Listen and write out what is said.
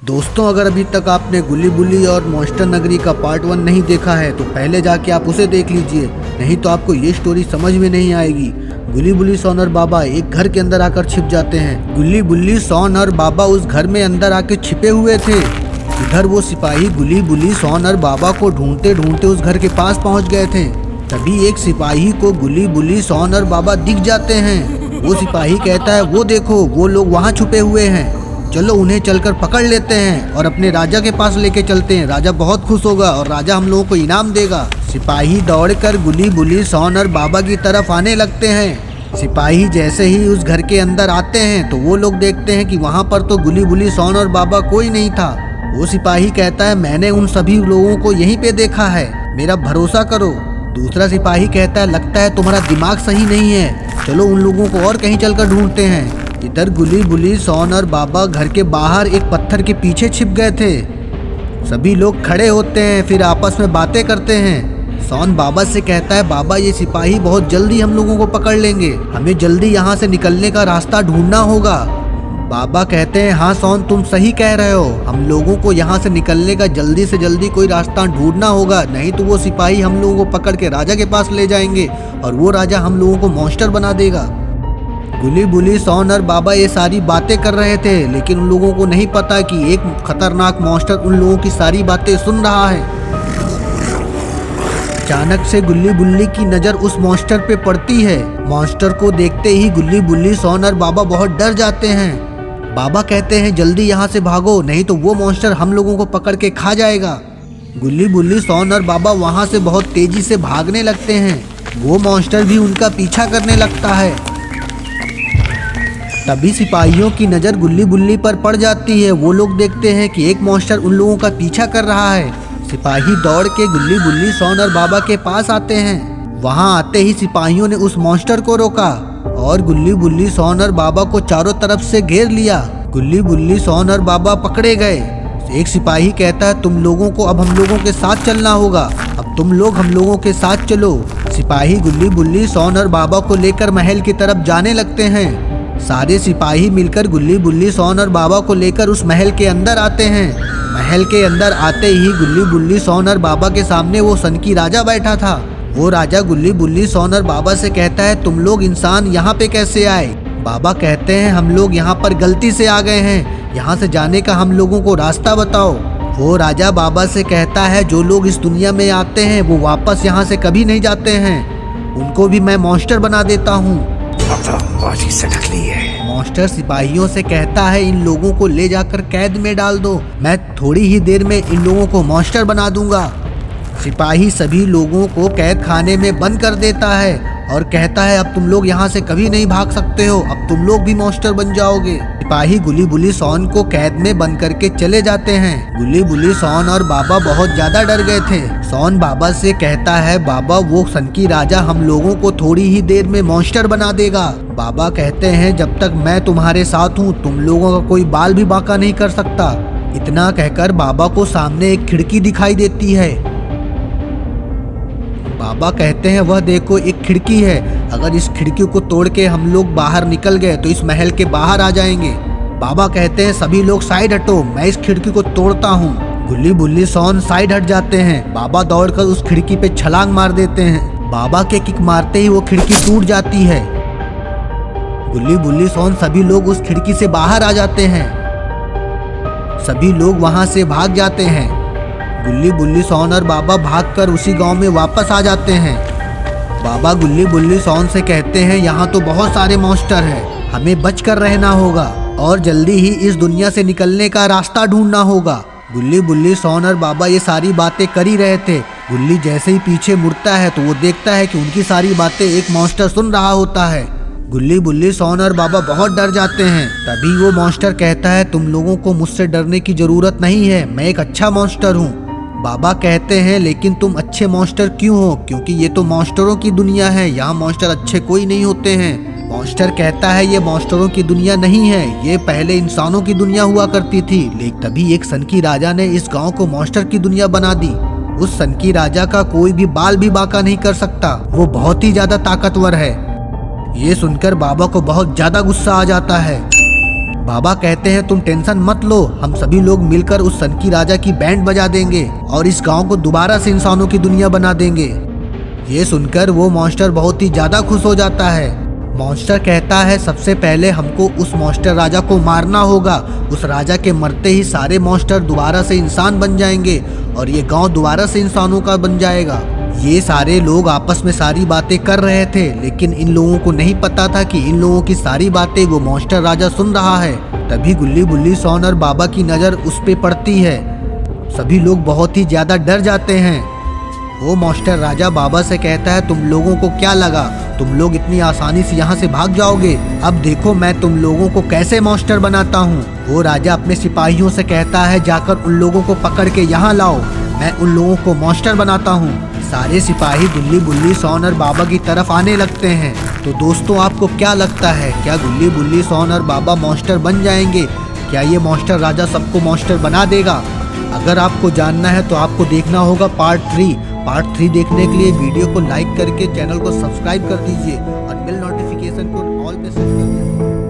दोस्तों, अगर अभी तक आपने गुल्ली बुल्ली और मॉन्स्टर नगरी का पार्ट 1 नहीं देखा है तो पहले जाके आप उसे देख लीजिए, नहीं तो आपको ये स्टोरी समझ में नहीं आएगी। गुल्ली बुल्ली, सोन और बाबा एक घर के अंदर आकर छिप जाते हैं। गुल्ली बुल्ली, सोन और बाबा उस घर में अंदर आके छिपे हुए थे। इधर वो सिपाही गुल्ली बुल्ली, सोन और बाबा को ढूंढते ढूंढते उस घर के पास पहुंच गए थे। तभी एक सिपाही को गुल्ली बुल्ली, सोन और बाबा दिख जाते हैं। वो सिपाही कहता है, वो देखो वो लोग वहाँ छुपे हुए हैं, चलो उन्हें चलकर पकड़ लेते हैं और अपने राजा के पास लेके चलते हैं। राजा बहुत खुश होगा और राजा हम लोगों को इनाम देगा। सिपाही दौड़कर गुल्ली बुल्ली, सोन और बाबा की तरफ आने लगते हैं। सिपाही जैसे ही उस घर के अंदर आते हैं तो वो लोग देखते हैं कि वहाँ पर तो गुल्ली बुल्ली, सोन और बाबा कोई नहीं था। वो सिपाही कहता है, मैंने उन सभी लोगों को यहीं पे देखा है, मेरा भरोसा करो। दूसरा सिपाही कहता है, लगता है तुम्हारा दिमाग सही नहीं है, चलो उन लोगों को और कहीं चलकर ढूंढते हैं। इधर गुल्ली बुल्ली, सोन और बाबा घर के बाहर एक पत्थर के पीछे छिप गए थे। सभी लोग खड़े होते हैं, फिर आपस में बातें करते हैं। सोन बाबा से कहता है, बाबा ये सिपाही बहुत जल्दी हम लोगों को पकड़ लेंगे, हमें जल्दी यहाँ से निकलने का रास्ता ढूंढना होगा। बाबा कहते हैं, हाँ सोन तुम सही कह रहे हो, हम लोगों को यहाँ से निकलने का जल्दी से जल्दी कोई रास्ता ढूंढना होगा, नहीं तो वो सिपाही हम लोगों को पकड़ के राजा के पास ले जाएंगे और वो राजा हम लोगों को मॉन्स्टर बना देगा। गुल्ली बुल्ली, सोन और बाबा ये सारी बातें कर रहे थे, लेकिन उन लोगों को नहीं पता कि एक खतरनाक मॉन्स्टर उन लोगों की सारी बातें सुन रहा है। अचानक से गुल्ली बुल्ली की नजर उस मॉन्स्टर पे पड़ती है। मॉन्स्टर को देखते ही गुल्ली बुल्ली, सोन और बाबा बहुत डर जाते हैं। बाबा कहते हैं, जल्दी यहाँ से भागो, नहीं तो वो मॉन्स्टर हम लोगों को पकड़ के खा जाएगा। गुल्ली बुल्ली, सोन और बाबा वहाँ से बहुत तेजी से भागने लगते हैं। वो मॉन्स्टर भी उनका पीछा करने लगता है। तभी सिपाहियों की नज़र गुल्ली बुल्ली पर पड़ जाती है। वो लोग देखते हैं कि एक मॉन्स्टर उन लोगों का पीछा कर रहा है। सिपाही दौड़ के गुल्ली बुल्ली, सोन और बाबा के पास आते हैं। वहां आते ही सिपाहियों ने उस मॉन्स्टर को रोका और गुल्ली बुल्ली, सोन और बाबा को चारों तरफ से घेर लिया। गुल्ली बुल्ली, सोन और बाबा पकड़े गए। एक सिपाही कहता है, तुम लोगों को अब हम लोगों के साथ चलना होगा, अब तुम लोग हम लोगों के साथ चलो। सिपाही गुल्ली बुल्ली, सोन और बाबा को लेकर महल की तरफ जाने लगते हैं। सारे सिपाही मिलकर गुल्ली बुल्ली, सोन और बाबा को लेकर उस महल के अंदर आते हैं। महल के अंदर आते ही गुल्ली बुल्ली, सोन और बाबा के सामने वो सनकी राजा बैठा था। वो राजा गुल्ली बुल्ली, सोन और बाबा से कहता है, तुम लोग इंसान यहाँ पे कैसे आए? बाबा कहते हैं, हम लोग यहाँ पर गलती से आ गए हैं, यहाँ से जाने का हम लोगों को रास्ता बताओ। वो राजा बाबा से कहता है, जो लोग इस दुनिया में आते हैं वो वापस यहाँ से कभी नहीं जाते हैं, उनको भी मैं मॉन्स्टर बना देता हूँ। मॉन्स्टर सिपाहियों से कहता है, इन लोगों को ले जाकर कैद में डाल दो, मैं थोड़ी ही देर में इन लोगों को मॉन्स्टर बना दूंगा। सिपाही सभी लोगों को कैद खाने में बंद कर देता है और कहता है, अब तुम लोग यहाँ से कभी नहीं भाग सकते हो, अब तुम लोग भी मॉन्स्टर बन जाओगे। सिपाही गुल्ली बुल्ली, सोन को कैद में बंद करके चले जाते हैं। गुल्ली बुल्ली, सोन और बाबा बहुत ज्यादा डर गए थे। सोन बाबा से कहता है, बाबा वो सनकी राजा हम लोगों को थोड़ी ही देर में मॉन्स्टर बना देगा। बाबा कहते हैं, जब तक मैं तुम्हारे साथ हूँ तुम लोगों का कोई बाल भी बांका नहीं कर सकता। इतना कहकर बाबा को सामने एक खिड़की दिखाई देती है। बाबा कहते हैं, वह देखो एक खिड़की है, अगर इस खिड़की को तोड़ के हम लोग बाहर निकल गए तो इस महल के बाहर आ जाएंगे। बाबा कहते हैं, सभी लोग साइड हटो, मैं इस खिड़की को तोड़ता हूँ। गुल्ली बुल्ली, सोन साइड हट जाते हैं। बाबा दौड़कर उस खिड़की पे छलांग मार देते हैं। बाबा के किक मारते ही वो खिड़की टूट जाती है। गुल्ली बुल्ली, सोन सभी लोग उस खिड़की से बाहर आ जाते हैं। सभी लोग वहां से भाग जाते हैं। गुल्ली बुल्ली, सोन और बाबा भागकर उसी गांव में वापस आ जाते हैं। बाबा गुल्ली बुल्ली, सोन से कहते हैं, यहाँ तो बहुत सारे मॉन्स्टर हैं, हमें बचकर रहना होगा और जल्दी ही इस दुनिया से निकलने का रास्ता ढूंढना होगा। गुल्ली बुल्ली, सोन और बाबा ये सारी बातें कर ही रहे थे। गुल्ली जैसे ही पीछे मुड़ता है तो वो देखता है कि उनकी सारी बातें एक मॉन्स्टर सुन रहा होता है। गुल्ली बुल्ली, सोन और बाबा बहुत डर जाते हैं। तभी वो मॉन्स्टर कहता है, तुम लोगों को मुझसे डरने की जरूरत नहीं है, मैं एक अच्छा मॉन्स्टर हूँ। बाबा कहते हैं, लेकिन तुम अच्छे मॉन्स्टर क्यों हो? क्योंकि ये तो मॉन्स्टरों की दुनिया है, यहाँ मॉन्स्टर अच्छे कोई नहीं होते हैं। मॉन्स्टर कहता है, ये मॉन्स्टरों की दुनिया नहीं है, ये पहले इंसानों की दुनिया हुआ करती थी, लेकिन तभी एक सनकी राजा ने इस गांव को मॉन्स्टर की दुनिया बना दी। उस सनकी राजा का कोई भी बाल भी बांका नहीं कर सकता, वो बहुत ही ज्यादा ताकतवर है। ये सुनकर बाबा को बहुत ज्यादा गुस्सा आ जाता है। बाबा कहते हैं तुम टेंशन मत लो, हम सभी लोग मिलकर उस सनकी राजा की बैंड बजा देंगे और इस गांव को दोबारा से इंसानों की दुनिया बना देंगे। ये सुनकर वो मॉन्स्टर बहुत ही ज्यादा खुश हो जाता है। मॉन्स्टर कहता है सबसे पहले हमको उस मॉन्स्टर राजा को मारना होगा। उस राजा के मरते ही सारे मॉन्स्टर दोबारा से इंसान बन जाएंगे और ये गांव दोबारा से इंसानों का बन जाएगा। ये सारे लोग आपस में सारी बातें कर रहे थे, लेकिन इन लोगों को नहीं पता था कि इन लोगों की सारी बातें वो मॉन्स्टर राजा सुन रहा है। तभी गुल्ली बुल्ली सोन और बाबा की नज़र उस पे पड़ती है। सभी लोग बहुत ही ज़्यादा डर जाते हैं। वो मॉन्स्टर राजा बाबा से कहता है तुम लोगों को क्या लगा तुम लोग इतनी आसानी से यहाँ से भाग जाओगे? अब देखो मैं तुम लोगों को कैसे मॉन्स्टर बनाता हूँ। वो राजा अपने सिपाहियों से कहता है जाकर उन लोगों को पकड़ के यहाँ लाओ, मैं उन लोगों को मॉन्स्टर बनाता हूँ। सारे सिपाही गुल्ली बुल्ली सोन और बाबा की तरफ आने लगते हैं। तो दोस्तों आपको क्या लगता है, क्या गुल्ली बुल्ली सोन और बाबा मॉन्स्टर बन जाएंगे? क्या ये मॉन्स्टर राजा सबको मॉन्स्टर बना देगा? अगर आपको जानना है तो आपको देखना होगा पार्ट 3। पार्ट 3 देखने के लिए वीडियो को लाइक करके चैनल को सब्सक्राइब कर दीजिए और बेल नोटिफिकेशन को ऑल पे सेट कर दीजिए।